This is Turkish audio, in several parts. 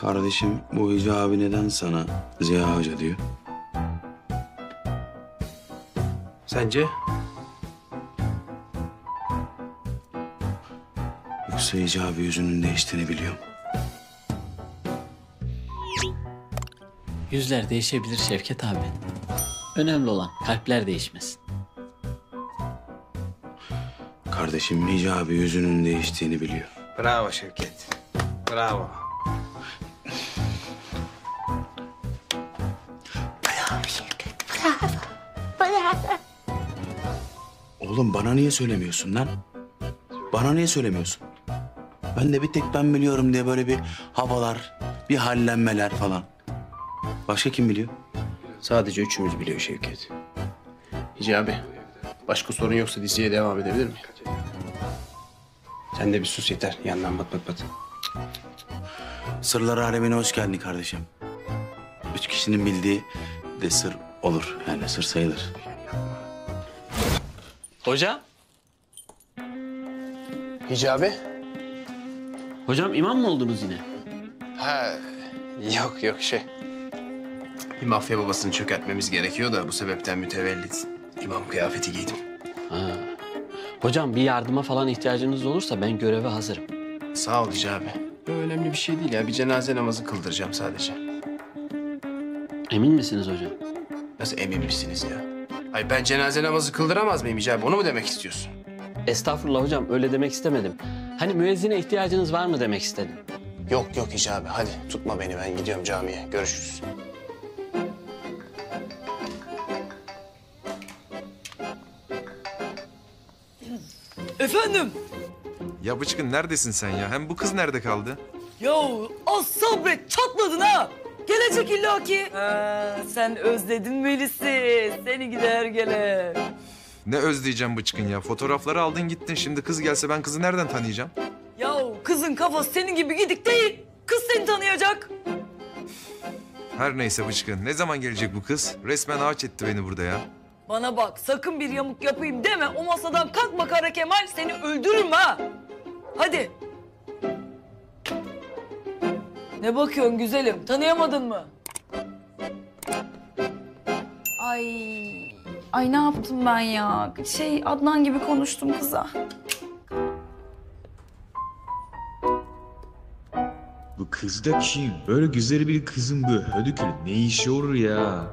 Kardeşim bu Hici abi neden sana Ziya Hoca diyor? Sence? Yoksa Hici abi yüzünün değiştiğini biliyorum. Yüzler değişebilir Şevket abi. Önemli olan kalpler değişmesin. Kardeşim Hici abi yüzünün değiştiğini biliyor. Bravo Şevket. Bravo. Oğlum bana niye söylemiyorsun lan? Bana niye söylemiyorsun? Ben de bir tek ben biliyorum diye böyle bir havalar, bir hallenmeler falan. Başka kim biliyor? Sadece üçümüz biliyor Şevket. Hici abi, başka sorun yoksa diziye devam edebilir mi? Sen de bir sus yeter. Yandan bat bat bat. Sırlar alemine hoş geldin kardeşim. 3 kişinin bildiği de sır olur. Yani sır sayılır. Hocam? Hici abi? Hocam imam mı oldunuz yine? Ha, yok şey. Bir mafya babasını çökertmemiz gerekiyor da bu sebepten mütevellit imam kıyafeti giydim. Ha. Hocam bir yardıma falan ihtiyacınız olursa ben göreve hazırım. Sağ ol Hici abi. Önemli bir şey değil ya. Bir cenaze namazı kıldıracağım sadece. Emin misiniz hocam? Nasıl emin misiniz ya? Ay ben cenaze namazı kıldıramaz mıyım Hici abi? Onu mu demek istiyorsun? Estağfurullah hocam öyle demek istemedim. Hani müezzine ihtiyacınız var mı demek istedim. Yok Hici abi. Hadi tutma beni. Ben gidiyorum camiye. Görüşürüz. Efendim? Ya Bıçkın neredesin sen ya? Hem bu kız nerede kaldı? Ya az sabret çatladın ha. Gelecek illaki. Sen özledin Melis'i. Seni gider gelir. Ne özleyeceğim Bıçkın ya? Fotoğrafları aldın gittin. Şimdi kız gelse ben kızı nereden tanıyacağım? Ya kızın kafası senin gibi gidik değil. Kız seni tanıyacak. Her neyse Bıçkın. Ne zaman gelecek bu kız? Resmen ağaç etti beni burada ya. Bana bak sakın bir yamuk yapayım deme. O masadan kalkma Kara Kemal. Seni öldürürüm ha. Hadi. Ne bakıyorsun güzelim? Tanıyamadın mı? Ay ne yaptım ben ya? Adnan gibi konuştum kıza. Bu kız da kim? Böyle güzel bir kızın bu hödükül ne işi olur ya?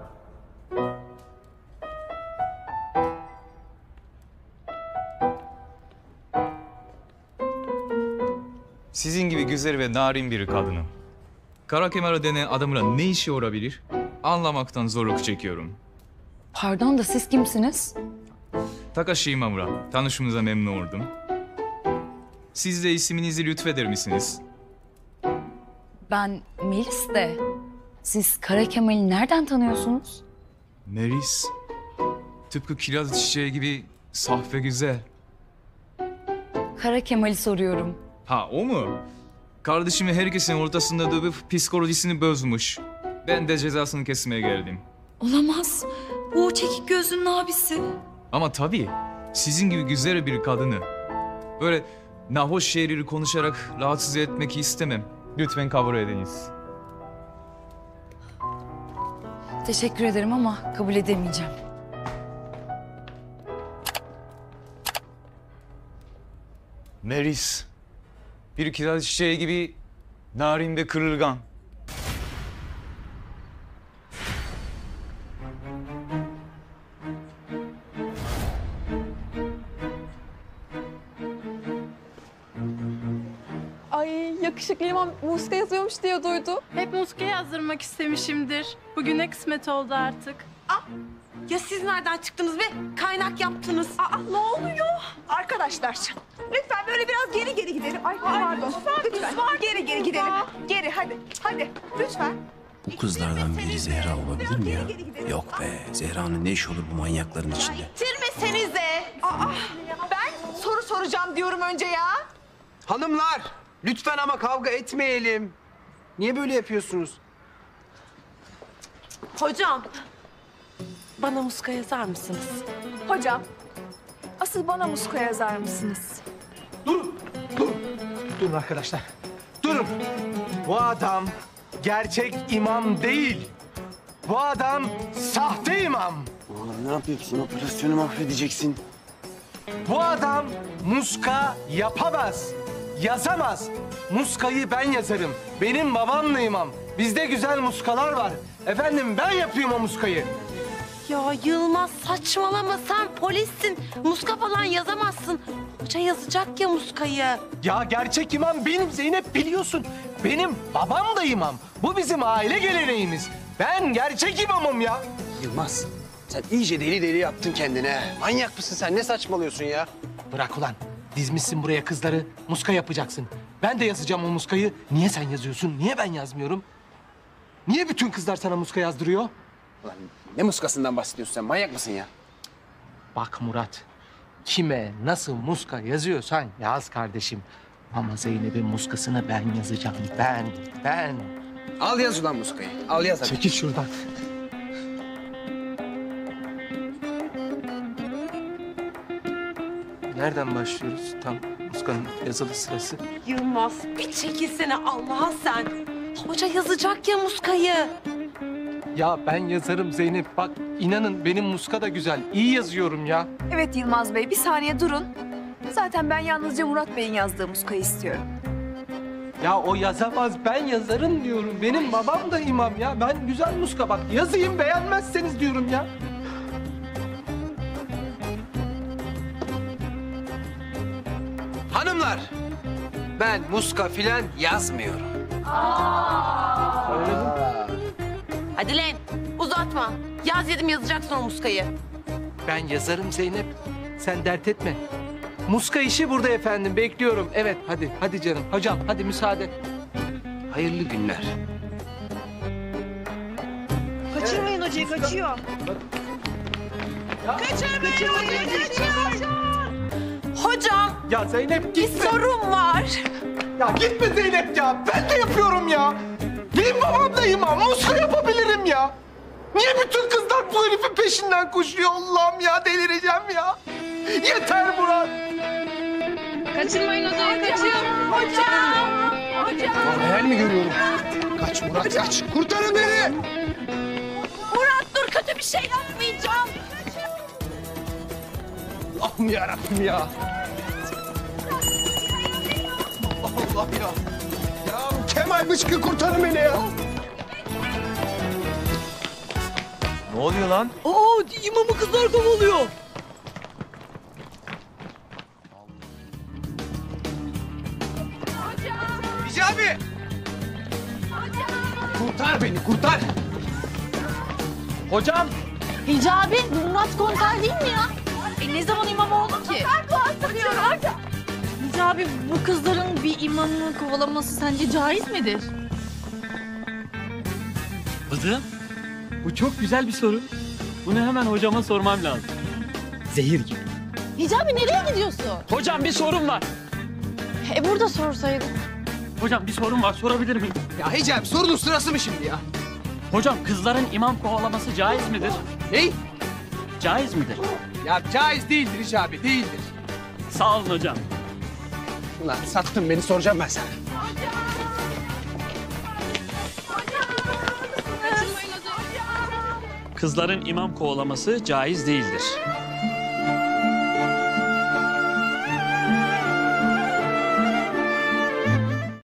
Sizin gibi güzel ve narin bir kadının Kara Kemal denen adamla ne işi olabilir? Anlamaktan zorluk çekiyorum. Pardon da siz kimsiniz? Takashi Imamura, tanışımıza memnun oldum. Siz de isminizi lütfeder misiniz? Ben Melis de. Siz Kara Kemal'i nereden tanıyorsunuz? Melis, tıpkı kiraz çiçeği gibi saf ve güzel. Kara Kemal'i soruyorum. Ha o mu? Kardeşimi herkesin ortasında dövüp psikolojisini bozmuş. Ben de cezasını kesmeye geldim. Olamaz. Bu o çekik gözlünün abisi. Ama tabii sizin gibi güzel bir kadını böyle nahoş şeyleri konuşarak rahatsız etmek istemem. Lütfen kabul ediniz. Teşekkür ederim ama kabul edemeyeceğim. Meris, bir kiraz çiçeği gibi narin ve kırılgan. Ay yakışıklı imam muska yazıyormuş diye duydu. Hep muska yazdırmak istemişimdir. Bugüne kısmet oldu artık. Ya siz nereden çıktınız be? Kaynak yaptınız. Ne oluyor? Arkadaşlar lütfen böyle biraz geri gidelim. Ay pardon. Lütfen geri gidelim. Geri hadi lütfen. Bu kızlardan biri Zehra olabilir mi ya? Yok be. Zehra'nın ne işi olur bu manyakların içinde? Bitirmesenize. Ben soru soracağım diyorum önce ya. Hanımlar, lütfen ama kavga etmeyelim. Niye böyle yapıyorsunuz? Hocam bana muska yazar mısınız? Hocam asıl bana muska yazar mısınız? Durun arkadaşlar. Durun. Bu adam gerçek imam değil. Bu adam sahte imam. Oğlum ne yapıyorsun? Operasyonu mahvedeceksin. Bu adam muska yapamaz, yazamaz. Muskayı ben yazarım. Benim babam da imam. Bizde güzel muskalar var. Efendim ben yapıyorum o muskayı. Ya Yılmaz saçmalama, sen polissin. Muska falan yazamazsın. Hoca yazacak ya muskayı. Ya gerçek imam benim Zeynep, biliyorsun. Benim babam da imam. Bu bizim aile geleneğimiz. Ben gerçek imamım ya. Yılmaz, sen iyice deli yaptın kendine. Manyak mısın sen? Ne saçmalıyorsun ya? Bırak ulan. Dizmişsin buraya kızları. Muska yapacaksın. Ben de yazacağım o muskayı. Niye sen yazıyorsun? Niye ben yazmıyorum? Niye bütün kızlar sana muska yazdırıyor? Ulan ne muskasından bahsediyorsun sen? Manyak mısın ya? Bak Murat, kime nasıl muska yazıyorsan yaz kardeşim. Ama Zeynep'in muskasını ben yazacağım. Ben. Al yaz ulan muskayı. Al yaz hadi. Çekil şuradan. Nereden başlıyoruz? Tam muskanın yazılı sırası. Yılmaz bir çekilsene Allah'a sen. Hoca yazacak ya muskayı. Ya ben yazarım Zeynep. Bak inanın benim muska da güzel. İyi yazıyorum ya. Evet Yılmaz Bey, bir saniye durun. Zaten ben yalnızca Murat Bey'in yazdığı muskayı istiyorum. Ya o yazamaz, ben yazarım diyorum. Benim babam da imam ya. Ben güzel muska bak yazayım, beğenmezseniz diyorum ya. Hanımlar, ben muska filan yazmıyorum. Hadi lan uzatma. Yaz dedim yazacaksın o muskayı. Ben yazarım Zeynep. Sen dert etme. Muska işi burada efendim. Bekliyorum. Evet hadi canım. Hocam hadi müsaade. Hayırlı günler. Kaçırmayın hocayı, kaçıyor. Kaçırmayın hocayı, kaçıyor. Hocam Ya Zeynep bir gitme. sorun var. Ya gitme Zeynep ya. Ben de yapıyorum ya. Benim babam da imam. Muska yapabilirim ya. Niye bütün kızlar bu herifin peşinden koşuyor? Allah'ım ya, delireceğim ya. Yeter Murat. Kaçırmayın hocayı, kaçıyor. Hocam. Hayal mi görüyorum? Kaç Murat kaç. Kurtarın beni. Murat dur, kötü bir şey yapmayacağım. Allah'ım yarabbim ya. Allah ya. Ya Kemal Bıçkı kurtarın beni ya. Ne oluyor lan? Aa, imamı kızlar kovalıyor. Hicabi. Kurtar beni kurtar. Hocam! Hicabi, Murat komiser değil mi ya? Ne zaman imam oldu ki? Hicabi, bu kızların bir imamı kovalaması sence caiz midir? Kızım, bu çok güzel bir soru. Bunu hemen hocama sormam lazım. Zehir gibi. Hicabi nereye gidiyorsun? Hocam bir sorum var. Burada sorsaydın. Hocam bir sorum var, sorabilir miyim? Ya Hicabi sorunun sırası mı şimdi ya? Hocam kızların imam kovalaması caiz midir? Ney? Caiz midir? Ya caiz değildir Hicabi, değildir. Sağ olun hocam. Ulan sattın beni, soracağım ben sana. Kızların imam kovalaması caiz değildir.